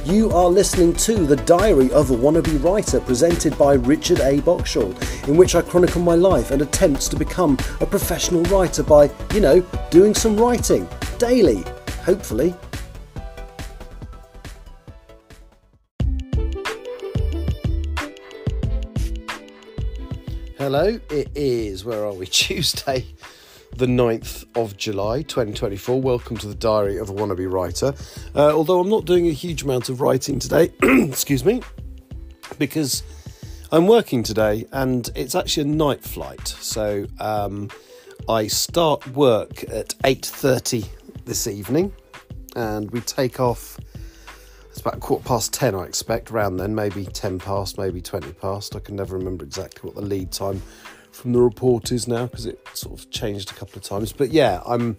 You are listening to The Diary of a Wannabe Writer, presented by Richard A. Boxshall, in which I chronicle my life and attempts to become a professional writer by, doing some writing daily, hopefully. Hello, it is, where are we, Tuesday, the 9th of July 2024. Welcome to The Diary of a Wannabe Writer. Although I'm not doing a huge amount of writing today, excuse me, because I'm working today and it's actually a night flight. So I start work at 8:30 this evening and we take off. It's about 10:15, I expect, around then, maybe 10 past, maybe 20 past. I can never remember exactly what the lead time from the report is now because it sort of changed a couple of times. But yeah, I'm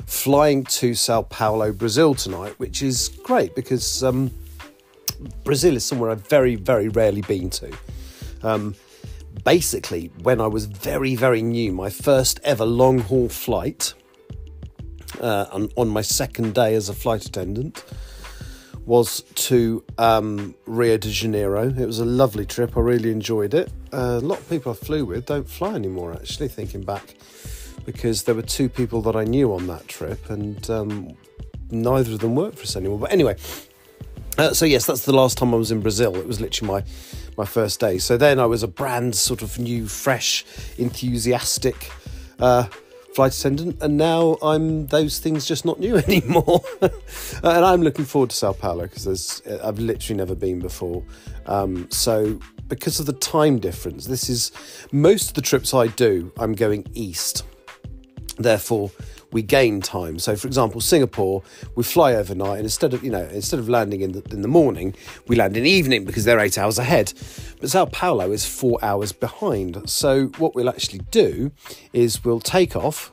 flying to Sao Paulo, Brazil tonight, which is great because Brazil is somewhere I've very, very rarely been to. Basically, when I was very, very new, my first ever long-haul flight on my second day as a flight attendant was to Rio de Janeiro. It was a lovely trip. I really enjoyed it. A lot of people I flew with don't fly anymore, actually, thinking back, because there were two people that I knew on that trip and neither of them work for us anymore. But anyway, so yes, that's the last time I was in Brazil. It was literally my first day. So then I was a brand sort of new, fresh, enthusiastic flight attendant, and now I'm those things just not new anymore. And I'm looking forward to Sao Paulo because I've literally never been before. So because of the time difference, this is most of the trips I do, I'm going east. Therefore, we gain time. So, for example, Singapore, we fly overnight, and instead of landing in the morning, we land in the evening because they're 8 hours ahead. But Sao Paulo is 4 hours behind. So, what we'll actually do is we'll take off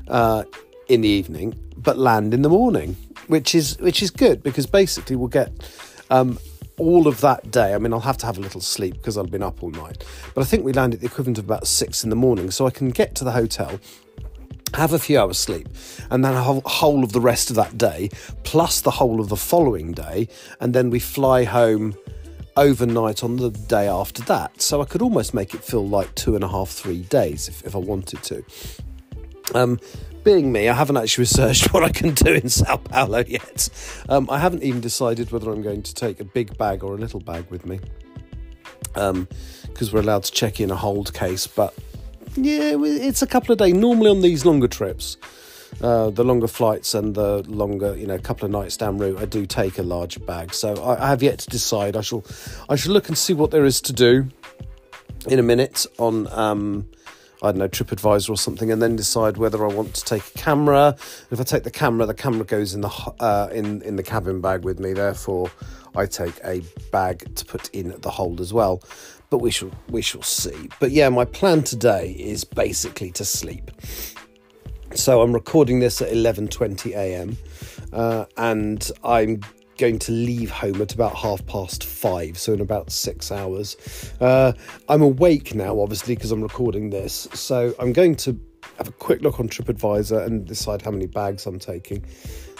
in the evening, but land in the morning, which is good because basically we'll get all of that day. I mean, I'll have to have a little sleep because I've been up all night. But I think we land at the equivalent of about 6 in the morning, so I can get to the hotel, have a few hours sleep, and then a whole of the rest of that day, plus the whole of the following day, and then we fly home overnight on the day after that. So I could almost make it feel like 2.5, 3 days if I wanted to. Being me, I haven't actually researched what I can do in Sao Paulo yet. I haven't even decided whether I'm going to take a big bag or a little bag with me, because we're allowed to check in a hold case, but yeah, it's a couple of days. Normally on these longer trips, the longer flights and the longer, couple of nights down route, I do take a larger bag. So I have yet to decide. I shall look and see what there is to do in a minute on, I don't know, TripAdvisor or something, and then decide whether I want to take a camera. If I take the camera goes in the cabin bag with me. Therefore, I take a bag to put in the hold as well. But we shall see. But yeah, my plan today is basically to sleep. So I'm recording this at 11:20 a.m. And I'm going to leave home at about 5:30, so in about 6 hours. I'm awake now, obviously, because I'm recording this. So I'm going to have a quick look on TripAdvisor and decide how many bags I'm taking.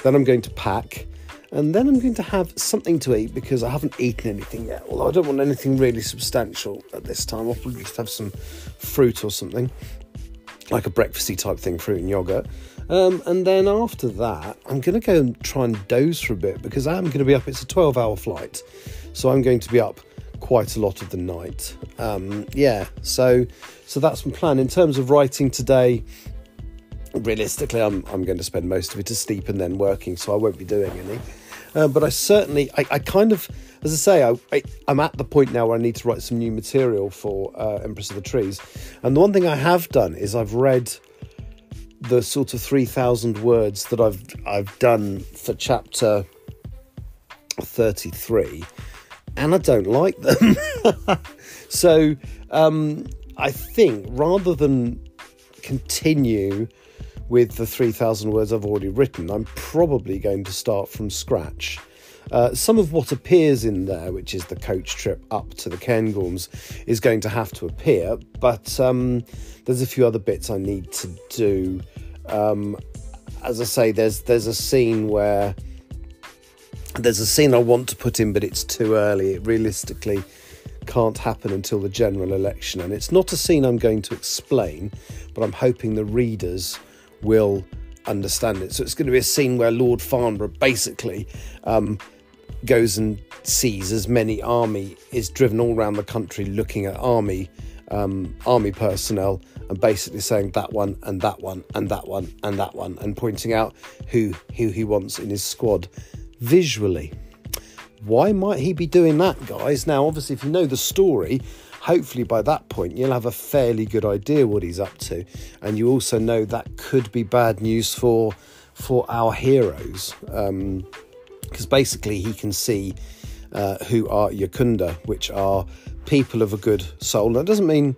Then I'm going to pack. And then I'm going to have something to eat because I haven't eaten anything yet. Although I don't want anything really substantial at this time. I'll probably just have some fruit or something, like a breakfasty type thing, fruit and yoghurt. And then after that, I'm going to go and try and doze for a bit because I am going to be up. It's a 12-hour flight, so I'm going to be up quite a lot of the night. So that's my plan. In terms of writing today, realistically, I'm going to spend most of it asleep and then working, so I won't be doing any. But I kind of, as I say, I'm at the point now where I need to write some new material for Empress of the Trees. And the one thing I have done is I've read the sort of 3,000 words that I've done for chapter 33, and I don't like them. So I think rather than continue with the 3,000 words I've already written, I'm probably going to start from scratch. Some of what appears in there, which is the coach trip up to the Cairngorms, is going to have to appear, but there's a few other bits I need to do. As I say, there's a scene where There's a scene I want to put in, but it's too early. It realistically can't happen until the general election, and it's not a scene I'm going to explain, but I'm hoping the readers will understand it. So it's going to be a scene where Lord Farnborough basically goes and sees as many army, is driven all around the country looking at army personnel and basically saying that one and that one and that one and that one, and pointing out who he wants in his squad visually. Why might he be doing that, guys? Now, obviously, if you know the story, hopefully by that point you'll have a fairly good idea what he's up to, and you also know that could be bad news for our heroes, because basically he can see who are Yakunda, which are people of a good soul. That doesn't mean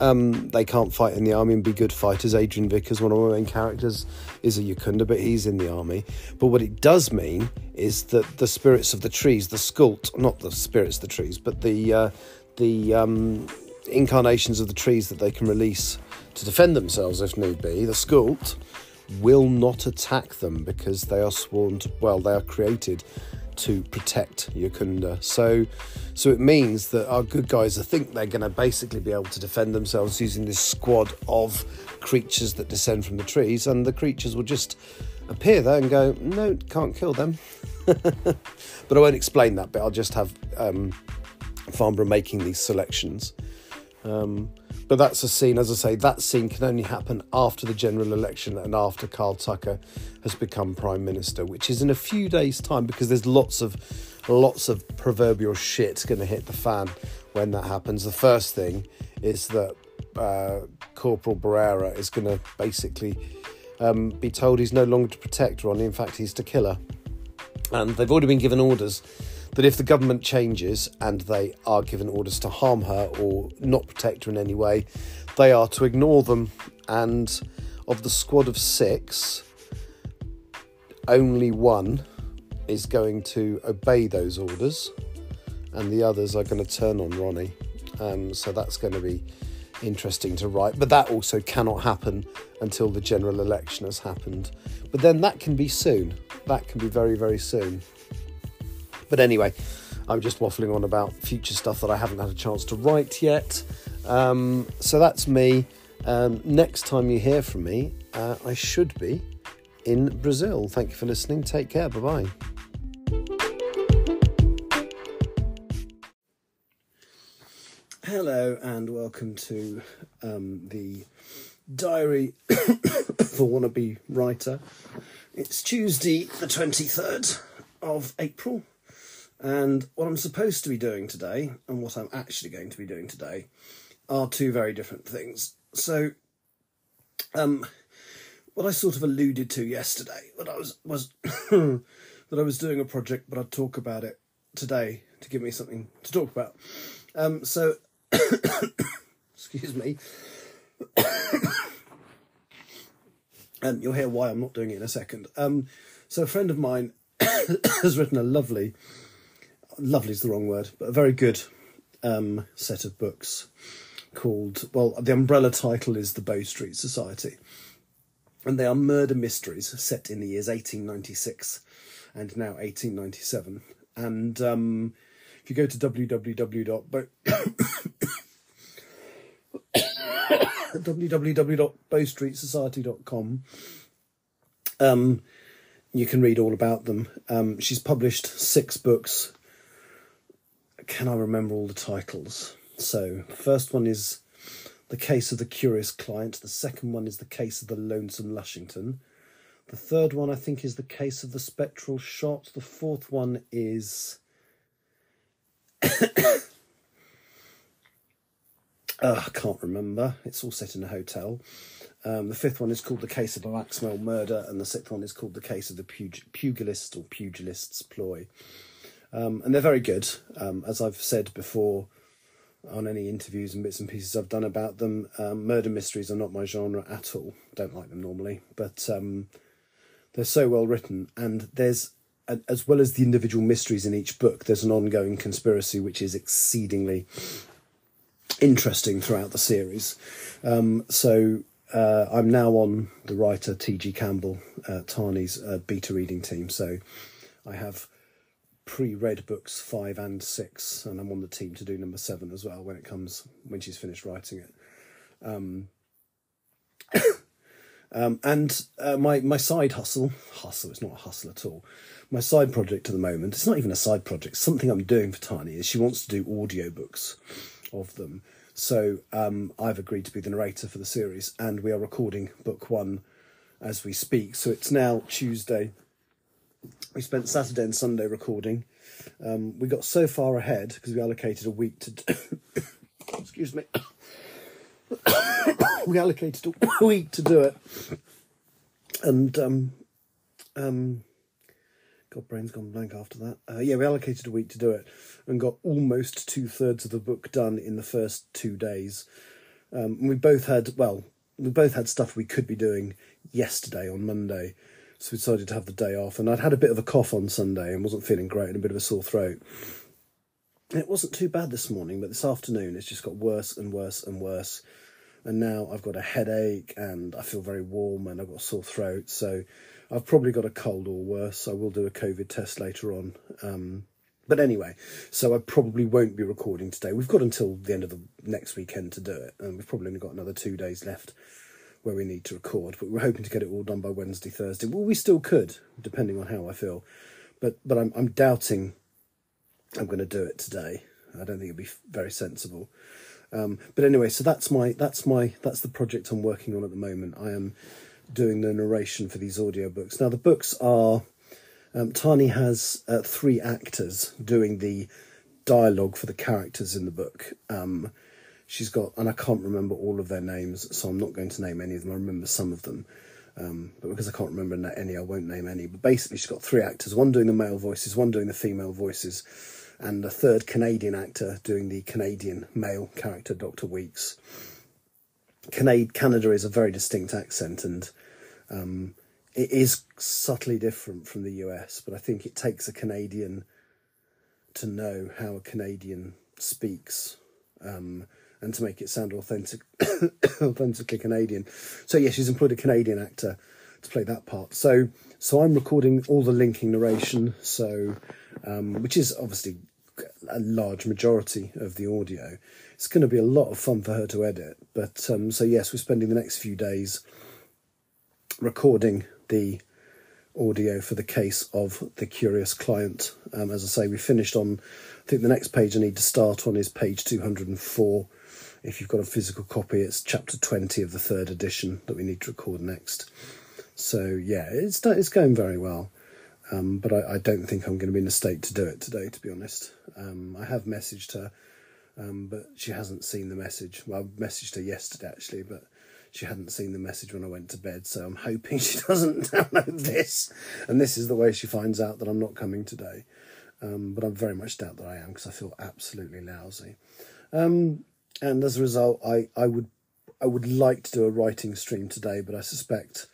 they can't fight in the army and be good fighters. Adrian Vickers, one of my main characters, is a Yakunda, but he's in the army. But what it does mean is that the spirits of the trees, the Skult, not the spirits of the trees, but the incarnations of the trees that they can release to defend themselves if need be, the Skult, will not attack them because they are sworn to, well, they are created to protect Yakunda. So it means that our good guys think they're going to basically be able to defend themselves using this squad of creatures that descend from the trees, and the creatures will just appear there and go, no, can't kill them. But I won't explain that bit. I'll just have Farnborough making these selections. But that's a scene, as I say, that scene can only happen after the general election and after Carl Tucker has become Prime Minister, which is in a few days' time, because there's lots of proverbial shit going to hit the fan when that happens. The first thing is that Corporal Barrera is going to basically be told he's no longer to protect Ronnie, in fact he's to kill her. And they've already been given orders that if the government changes and they are given orders to harm her or not protect her in any way, they are to ignore them. And of the squad of 6, only 1 is going to obey those orders, and the others are going to turn on Ronnie. So that's going to be interesting to write. But that also cannot happen until the general election has happened. But then that can be soon. That can be very, very soon. But anyway, I'm just waffling on about future stuff that I haven't had a chance to write yet. So that's me. Next time you hear from me, I should be in Brazil. Thank you for listening. Take care. Bye-bye. Hello and welcome to the Diary for Wannabe Writer. It's Tuesday the 23rd of April. And what I'm supposed to be doing today and what I'm actually going to be doing today are two very different things. So, what I sort of alluded to yesterday, that I was that I was doing a project, but I'd talk about it today to give me something to talk about. So, excuse me. And you'll hear why I'm not doing it in a second. So a friend of mine has written a lovely is the wrong word, but a very good set of books called, well, the umbrella title is The Bow Street Society. And they are murder mysteries set in the years 1896 and now 1897. And if you go to www.bowstreetsociety.com, you can read all about them. She's published 6 books. Can I remember all the titles? So, the first one is The Case of the Curious Client. The second one is The Case of the Lonesome Lushington. The third one, I think, is The Case of the Spectral Shot. The fourth one is... I can't remember. It's all set in a hotel. The fifth one is called The Case of the Maxwell Murder, and the sixth one is called The Case of the Pugilist or Pugilist's Ploy. And they're very good. As I've said before on any interviews and bits and pieces I've done about them, murder mysteries are not my genre at all. Don't like them normally, but they're so well written. And there's, as well as the individual mysteries in each book, there's an ongoing conspiracy which is exceedingly interesting throughout the series. So I'm now on the writer T.G. Campbell, Tani's beta reading team. So I have pre-read books 5 and 6, and I'm on the team to do number 7 as well when she's finished writing it. My side hustle, it's not a hustle at all. My side project at the moment, it's not even a side project, something I'm doing for Tiny, is she wants to do audiobooks of them. So I've agreed to be the narrator for the series, and we are recording book 1 as we speak. So it's now Tuesday. We spent Saturday and Sunday recording. We got so far ahead because we allocated a week to excuse me. We allocated a week to do it, and God, brain's gone blank after that. We allocated a week to do it, and got almost 2/3 of the book done in the first 2 days. We both had stuff we could be doing yesterday on Monday, so we decided to have the day off. And I'd had a bit of a cough on Sunday and wasn't feeling great, and a bit of a sore throat. It wasn't too bad this morning, but this afternoon it's just got worse and worse and worse. And now I've got a headache and I feel very warm and I've got a sore throat. So I've probably got a cold or worse. I will do a COVID test later on. But anyway, so I probably won't be recording today. We've got until the end of the next weekend to do it. And we've probably only got another 2 days left where we need to record. But we're hoping to get it all done by Wednesday, Thursday. Well, we still could, depending on how I feel. But I'm doubting I'm going to do it today. I don't think it'd be very sensible. But anyway, so that's the project I'm working on at the moment. I am doing the narration for these audiobooks. Now the books are, Tani has 3 actors doing the dialogue for the characters in the book. She's got, and I can't remember all of their names, so I'm not going to name any of them. I remember some of them, but because I can't remember any, I won't name any. But basically she's got 3 actors, one doing the male voices, one doing the female voices, and a third Canadian actor doing the Canadian male character, Dr. Weeks. Canada is a very distinct accent, and it is subtly different from the US, but I think it takes a Canadian to know how a Canadian speaks, and to make it sound authentically Canadian. So yeah, she's employed a Canadian actor to play that part. So I'm recording all the linking narration, so which is obviously a large majority of the audio. It's going to be a lot of fun for her to edit. But so yes, we're spending the next few days recording the audio for the case of the curious client. As I say, we finished on, I think the next page I need to start on is page 204. If you've got a physical copy, it's chapter 20 of the 3rd edition that we need to record next. So yeah, it's going very well. But I don't think I'm going to be in a state to do it today, to be honest. I have messaged her, but she hasn't seen the message. Well, I messaged her yesterday, actually, but she hadn't seen the message when I went to bed, so I'm hoping she doesn't download this. And this is the way she finds out that I'm not coming today. But I very much doubt that I am, because I feel absolutely lousy. And as a result, I would like to do a writing stream today, but I suspect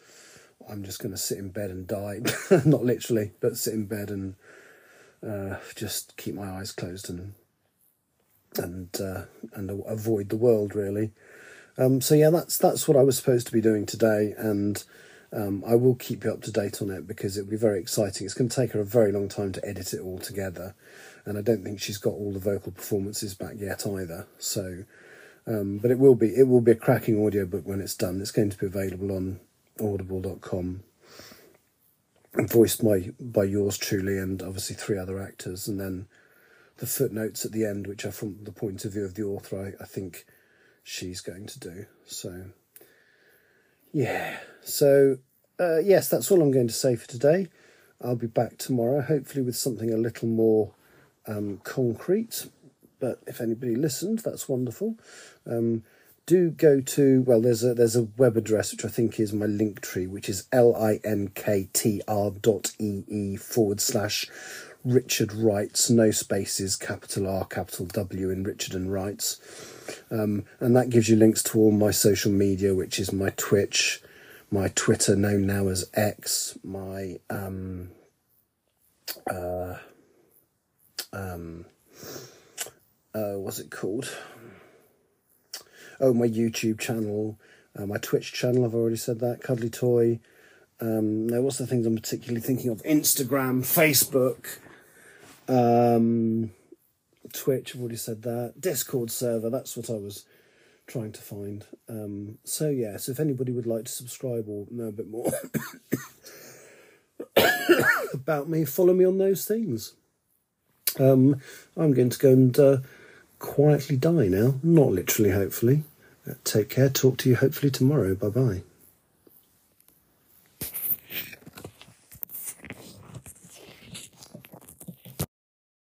I'm just going to sit in bed and die. Not literally, but sit in bed and just keep my eyes closed and avoid the world, really. So yeah, that's what I was supposed to be doing today, and I will keep you up to date on it because it'll be very exciting. It's going to take her a very long time to edit it all together, and I don't think she's got all the vocal performances back yet either. So, but it will be a cracking audiobook when it's done. It's going to be available on audible.com, voiced by yours truly and obviously 3 other actors, and then the footnotes at the end, which are from the point of view of the author, I think she's going to do. So yeah, so yes, that's all I'm going to say for today. I'll be back tomorrow, hopefully with something a little more concrete, but if anybody listened, that's wonderful. Do go to, well, there's a web address which I think is my link tree, which is linktr.ee/Richard Writes, no spaces, capital R, capital W in Richard and Writes. And that gives you links to all my social media, which is my Twitch, my Twitter, known now as X, my what's it called? Oh, my YouTube channel, my Twitch channel, I've already said that, Cuddly Toy. Now, what's the things I'm particularly thinking of? Instagram, Facebook, Twitch, I've already said that. Discord server, that's what I was trying to find. So if anybody would like to subscribe or know a bit more about me, follow me on those things. I'm going to go and quietly die now. Not literally, hopefully. Take care. Talk to you hopefully tomorrow. Bye-bye.